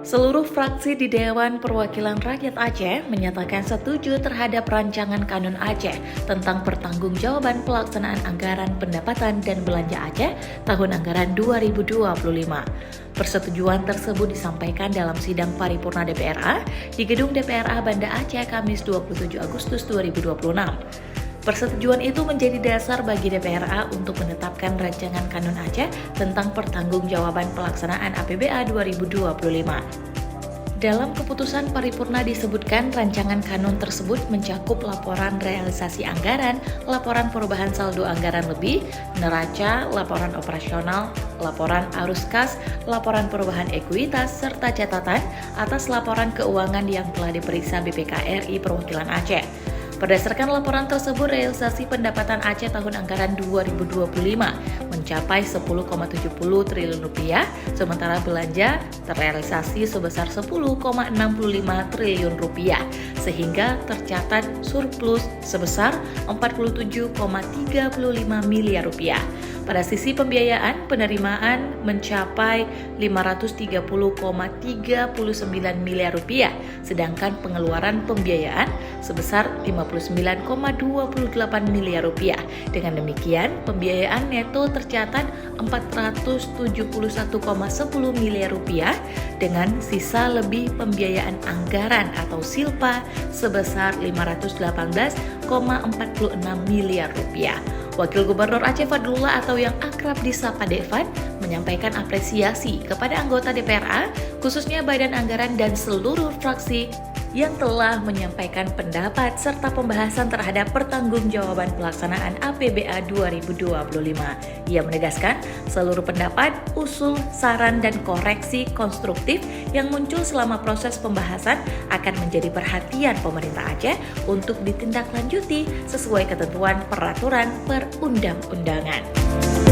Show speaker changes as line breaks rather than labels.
Seluruh fraksi di Dewan Perwakilan Rakyat Aceh menyatakan setuju terhadap rancangan Kanun Aceh tentang pertanggungjawaban pelaksanaan anggaran pendapatan dan belanja Aceh tahun anggaran 2025. Persetujuan tersebut disampaikan dalam sidang paripurna DPRA di Gedung DPRA Banda Aceh Kamis 27 Agustus 2026. Persetujuan itu menjadi dasar bagi DPRA untuk menetapkan rancangan Kanun Aceh tentang pertanggungjawaban pelaksanaan APBA 2025. Dalam keputusan paripurna disebutkan rancangan kanun tersebut mencakup laporan realisasi anggaran, laporan perubahan saldo anggaran lebih, neraca, laporan operasional, laporan arus kas, laporan perubahan ekuitas, serta catatan atas laporan keuangan yang telah diperiksa BPK RI Perwakilan Aceh. Berdasarkan laporan tersebut, realisasi pendapatan Aceh tahun anggaran 2025 mencapai 10,70 triliun rupiah, sementara belanja terrealisasi sebesar 10,65 triliun rupiah, sehingga tercatat surplus sebesar 47,35 miliar rupiah. Pada sisi pembiayaan, penerimaan mencapai 530,39 miliar rupiah, sedangkan pengeluaran pembiayaan sebesar 59,28 miliar rupiah. Dengan demikian, pembiayaan neto tercatat 471,10 miliar rupiah dengan sisa lebih pembiayaan anggaran atau silpa sebesar 518,46 miliar rupiah. Wakil Gubernur Aceh Fadlullah atau yang akrab disapa Dekfad menyampaikan apresiasi kepada anggota DPRA, khususnya Badan Anggaran dan seluruh fraksi yang telah menyampaikan pendapat serta pembahasan terhadap pertanggungjawaban pelaksanaan APBA 2025. Ia menegaskan seluruh pendapat, usul, saran, dan koreksi konstruktif yang muncul selama proses pembahasan akan menjadi perhatian pemerintah Aceh untuk ditindaklanjuti sesuai ketentuan peraturan perundang-undangan.